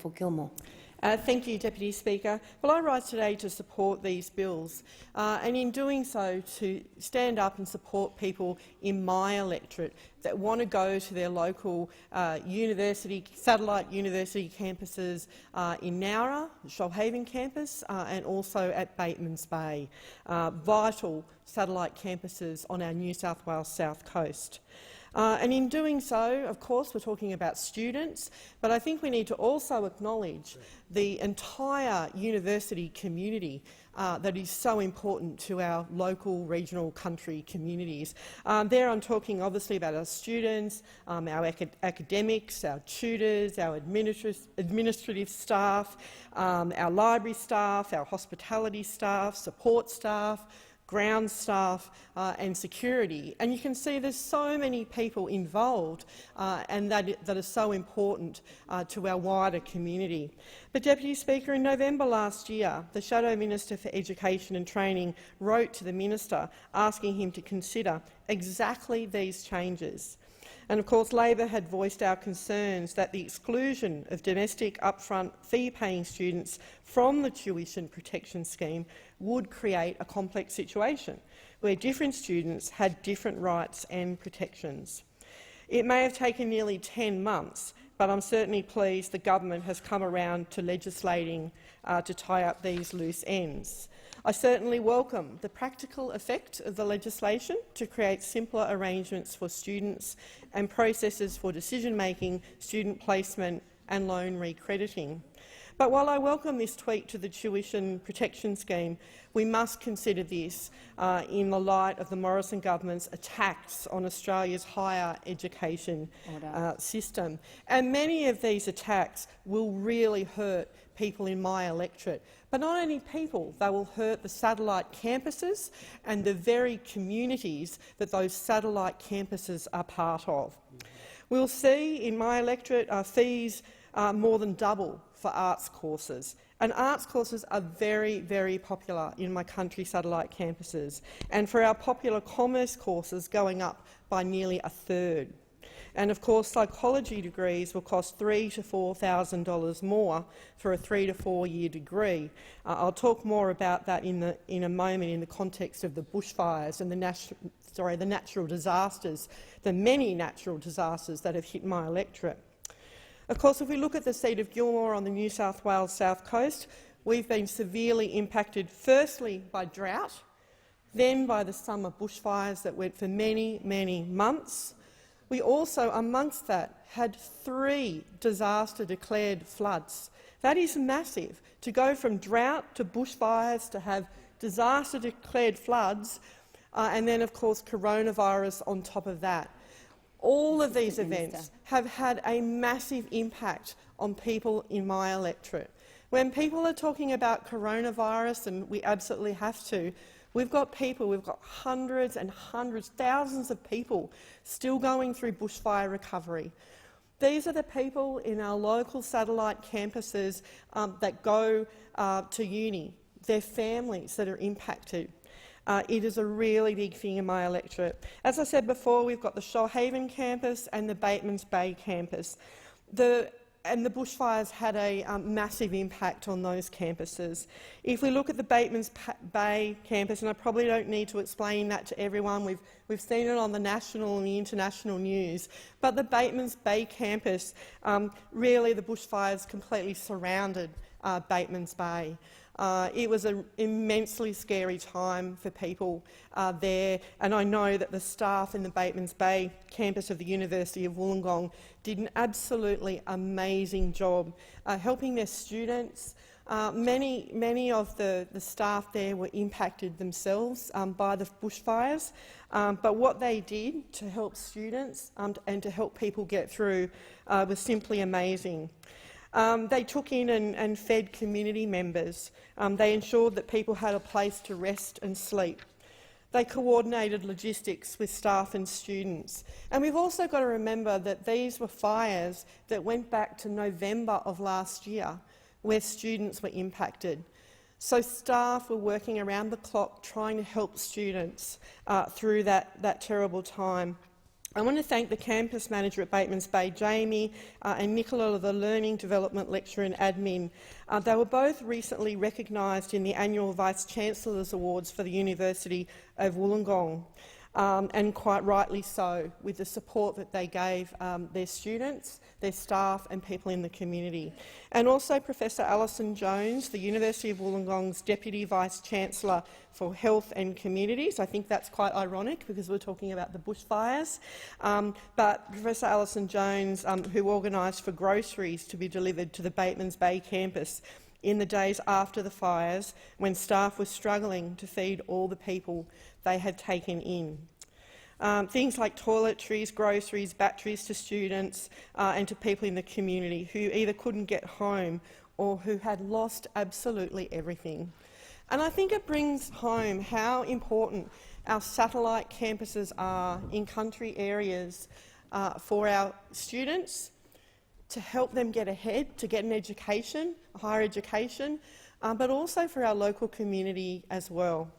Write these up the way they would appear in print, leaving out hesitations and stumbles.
Gilmore. Thank you, Deputy Speaker. Well, I rise today to support these bills, and in doing so to stand up and support people in my electorate that want to go to their local satellite university campuses in Nowra, the Shoalhaven campus, and also at Batemans Bay, vital satellite campuses on our New South Wales south coast. And in doing so, of course, we're talking about students, but I think we need to also acknowledge the entire university community that is so important to our local, regional, country communities. There I'm talking obviously about our students, our academics, our tutors, our administrative staff, our library staff, our hospitality staff, support staff, ground staff and security. And you can see there's so many people involved and that are so important to our wider community. But, Deputy Speaker, in November last year, the Shadow Minister for Education and Training wrote to the Minister asking him to consider exactly these changes. And of course, Labor had voiced our concerns that the exclusion of domestic upfront fee-paying students from the tuition protection scheme would create a complex situation where different students had different rights and protections. It may have taken nearly 10 months, but I'm certainly pleased the government has come around to legislating to tie up these loose ends. I certainly welcome the practical effect of the legislation to create simpler arrangements for students and processes for decision-making, student placement and loan recrediting. But while I welcome this tweak to the tuition protection scheme, we must consider this in the light of the Morrison government's attacks on Australia's higher education system. And many of these attacks will really hurt people in my electorate. But not only people, they will hurt the satellite campuses and the very communities that those satellite campuses are part of. We'll see in my electorate fees more than double for arts courses. And arts courses are very, very popular in my country satellite campuses, and for our popular commerce courses going up by nearly a third. And of course, psychology degrees will cost $3,000 to $4,000 more for a 3 to 4 year degree. I'll talk more about that in a moment in the context of the bushfires and the natural disasters, the many natural disasters that have hit my electorate. Of course, if we look at the seat of Gilmore on the New South Wales south coast, we've been severely impacted firstly by drought, then by the summer bushfires that went for many, many months. We also, amongst that, had 3 disaster-declared floods. That is massive. To go from drought to bushfires to have disaster-declared floods and then, of course, coronavirus on top of that. All of these events have had a massive impact on people in my electorate. When people are talking about coronavirus, and we absolutely have to, we've got hundreds and hundreds, thousands of people still going through bushfire recovery. These are the people in our local satellite campuses that go to uni, their families that are impacted. It is a really big thing in my electorate. As I said before, we've got the Shoalhaven campus and the Batemans Bay campus. The bushfires had a massive impact on those campuses. If we look at the Batemans Bay campus, and I probably don't need to explain that to everyone, we've seen it on the national and the international news, but the Batemans Bay campus, really the bushfires completely surrounded Batemans Bay. It was an immensely scary time for people there, and I know that the staff in the Batemans Bay campus of the University of Wollongong did an absolutely amazing job helping their students. Many of the staff there were impacted themselves by the bushfires, but what they did to help students and to help people get through was simply amazing. They took in and fed community members. They ensured that people had a place to rest and sleep. They coordinated logistics with staff and students. And we've also got to remember that these were fires that went back to November of last year, where students were impacted. So staff were working around the clock trying to help students through that terrible time. I want to thank the campus manager at Batemans Bay, Jamie, and Nicola, the Learning Development Lecturer and Admin. They were both recently recognised in the annual Vice-Chancellors Awards for the University of Wollongong, and quite rightly so, with the support that they gave their students, their staff and people in the community. And also Professor Alison Jones, the University of Wollongong's Deputy Vice-Chancellor for Health and Communities. I think that's quite ironic because we're talking about the bushfires. But Professor Alison Jones, who organised for groceries to be delivered to the Batemans Bay campus in the days after the fires, when staff were struggling to feed all the people they had taken in. Things like toiletries, groceries, batteries to students and to people in the community who either couldn't get home or who had lost absolutely everything. And I think it brings home how important our satellite campuses are in country areas for our students, to help them get ahead, to get an education, a higher education, but also for our local community as well.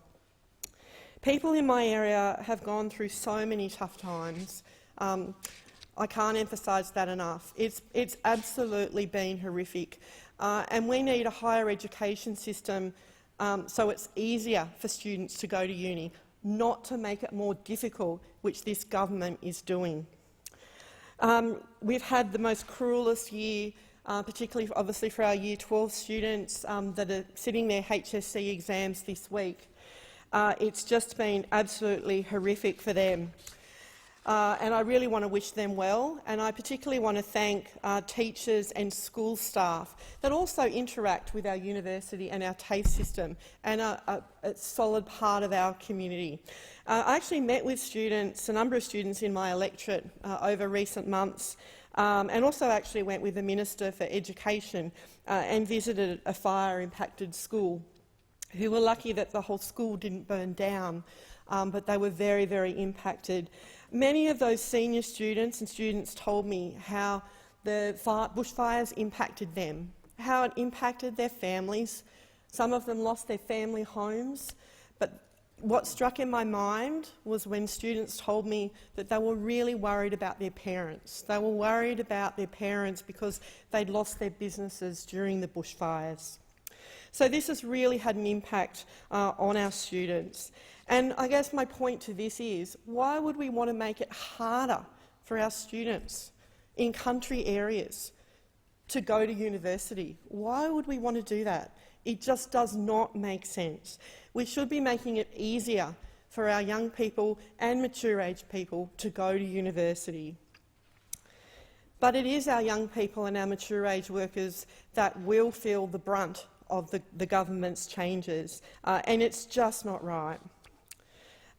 People in my area have gone through so many tough times. I can't emphasise that enough. It's absolutely been horrific, and we need a higher education system so it's easier for students to go to uni, not to make it more difficult, which this government is doing. We've had the most cruelest year, particularly obviously for our Year 12 students that are sitting their HSC exams this week. It's just been absolutely horrific for them. And I really want to wish them well, and I particularly want to thank teachers and school staff that also interact with our university and our TAFE system and are a solid part of our community. I actually met with students, a number of students in my electorate over recent months, and also actually went with the Minister for Education and visited a fire-impacted school, who were lucky that the whole school didn't burn down, but they were very, very impacted. Many of those senior students and students told me how the bushfires impacted them, how it impacted their families. Some of them lost their family homes, but what struck in my mind was when students told me that they were really worried about their parents. They were worried about their parents because they'd lost their businesses during the bushfires. So this has really had an impact on our students. And I guess my point to this is, why would we want to make it harder for our students in country areas to go to university? Why would we want to do that? It just does not make sense. We should be making it easier for our young people and mature-age people to go to university. But it is our young people and our mature-age workers that will feel the brunt of the government's changes, and it's just not right.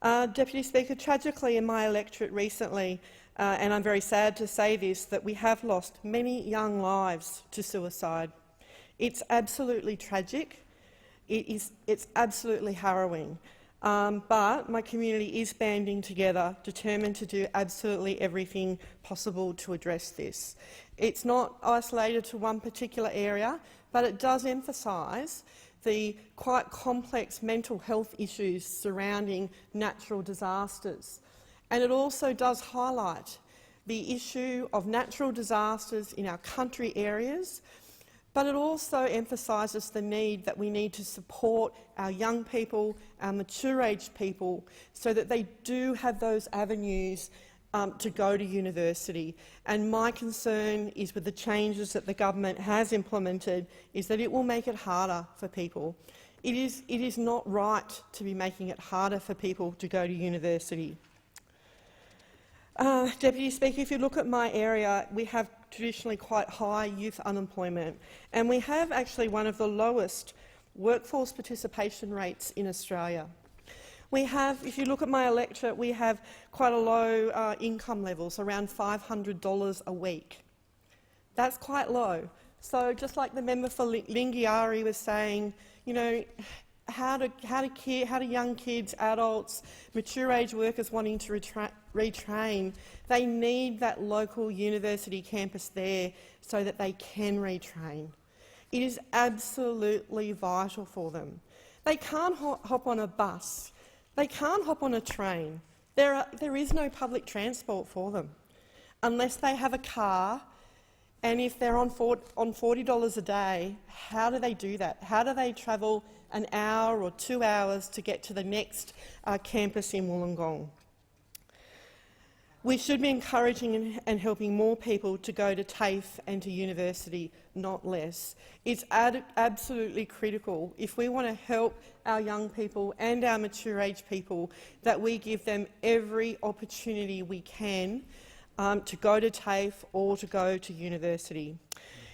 Deputy Speaker, tragically in my electorate recently, and I'm very sad to say this, that we have lost many young lives to suicide. It's absolutely tragic. It's absolutely harrowing. But my community is banding together, determined to do absolutely everything possible to address this. It's not isolated to one particular area, but it does emphasise the quite complex mental health issues surrounding natural disasters. And it also does highlight the issue of natural disasters in our country areas, but it also emphasises the need that we need to support our young people, our mature-age people, so that they do have those avenues to go to university. And my concern is with the changes that the government has implemented is that it will make it harder for people. It is not right to be making it harder for people to go to university. Deputy Speaker, if you look at my area, we have traditionally quite high youth unemployment, and we have actually one of the lowest workforce participation rates in Australia. We have, if you look at my electorate, we have quite a low income levels, around $500 a week. That's quite low. So just like the member for Lingiari was saying, you know, how do young kids, adults, mature-age workers wanting to retrain, they need that local university campus there so that they can retrain. It is absolutely vital for them. They can't hop on a bus. They can't hop on a train. There is no public transport for them unless they have a car, and if they're on $40 a day, how do they do that? How do they travel an hour or 2 hours to get to the next campus in Wollongong? We should be encouraging and helping more people to go to TAFE and to university, not less. It's absolutely critical, if we want to help our young people and our mature age people, that we give them every opportunity we can to go to TAFE or to go to university.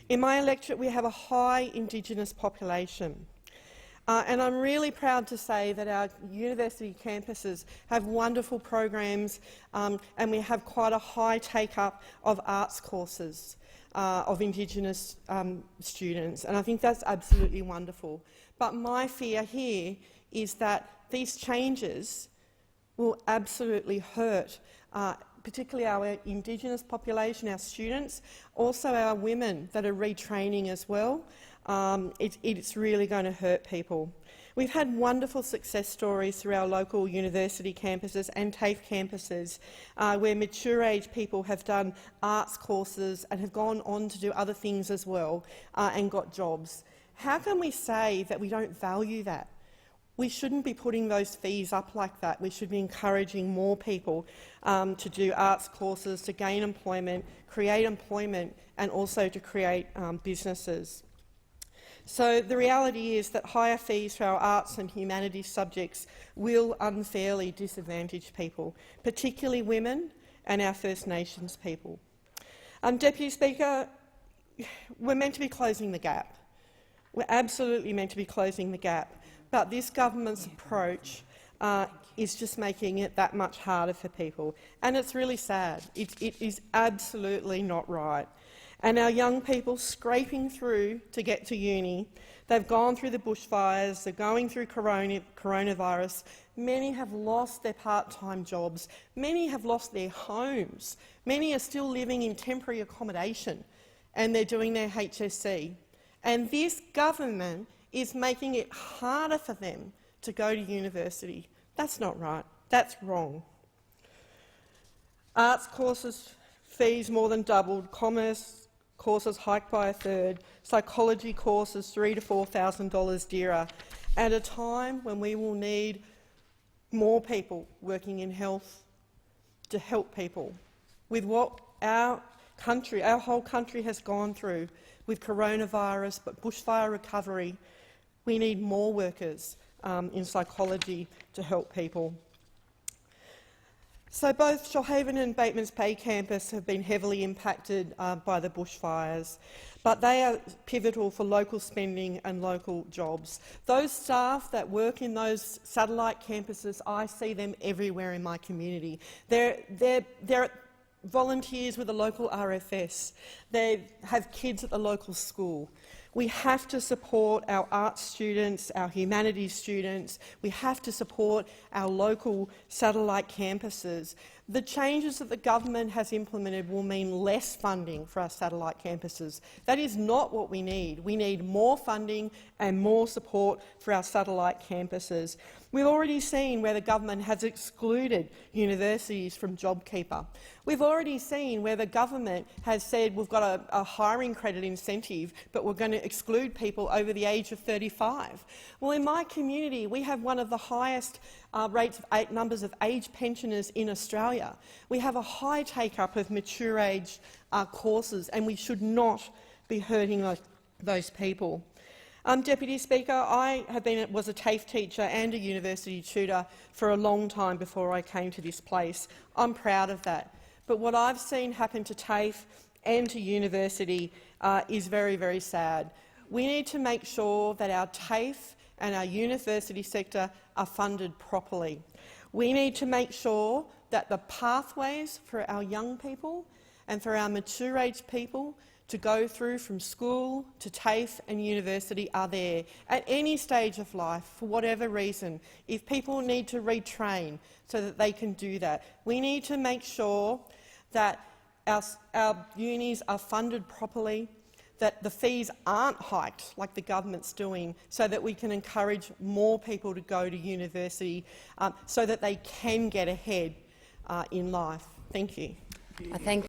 In my electorate, we have a high Indigenous population. And I'm really proud to say that our university campuses have wonderful programs, and we have quite a high take-up of arts courses of Indigenous students, and I think that's absolutely wonderful. But my fear here is that these changes will absolutely hurt particularly our Indigenous population, our students, also our women that are retraining as well. It's really going to hurt people. We've had wonderful success stories through our local university campuses and TAFE campuses where mature age people have done arts courses and have gone on to do other things as well and got jobs. How can we say that we don't value that? We shouldn't be putting those fees up like that. We should be encouraging more people to do arts courses, to gain employment, create employment, and also to create businesses. So the reality is that higher fees for our arts and humanities subjects will unfairly disadvantage people, particularly women and our First Nations people. Deputy Speaker, we're meant to be closing the gap. We're absolutely meant to be closing the gap. But this government's approach is just making it that much harder for people. And it's really sad. It is absolutely not right. And our young people scraping through to get to uni, they've gone through the bushfires, they're going through coronavirus. Many have lost their part-time jobs. Many have lost their homes. Many are still living in temporary accommodation, and they're doing their HSC. And this government is making it harder for them to go to university. That's not right. That's wrong. Arts courses fees more than doubled, commerce courses hiked by a third, psychology courses $3,000 to $4,000 dearer, at a time when we will need more people working in health to help people. With what our whole country has gone through with coronavirus, but bushfire recovery, we need more workers in psychology to help people. So both Shoalhaven and Batemans Bay campus have been heavily impacted by the bushfires, but they are pivotal for local spending and local jobs. Those staff that work in those satellite campuses, I see them everywhere in my community. They're volunteers with the local RFS. They have kids at the local school. We have to support our arts students, our humanities students. We have to support our local satellite campuses. The changes that the government has implemented will mean less funding for our satellite campuses. That is not what we need. We need more funding and more support for our satellite campuses. We've already seen where the government has excluded universities from JobKeeper. We've already seen where the government has said we've got a hiring credit incentive, but we're going to exclude people over the age of 35. Well, in my community, we have one of the highest numbers of age pensioners in Australia. We have a high take-up of mature age courses, and we should not be hurting those people. Deputy Speaker, I was a TAFE teacher and a university tutor for a long time before I came to this place. I'm proud of that. But what I've seen happen to TAFE and to university is very, very sad. We need to make sure that our TAFE and our university sector are funded properly. We need to make sure that the pathways for our young people and for our mature age people to go through from school to TAFE and university are there at any stage of life, for whatever reason. If people need to retrain so that they can do that, we need to make sure that our unis are funded properly, that the fees aren't hiked like the government's doing, so that we can encourage more people to go to university so that they can get ahead. in life. Thank you. I thank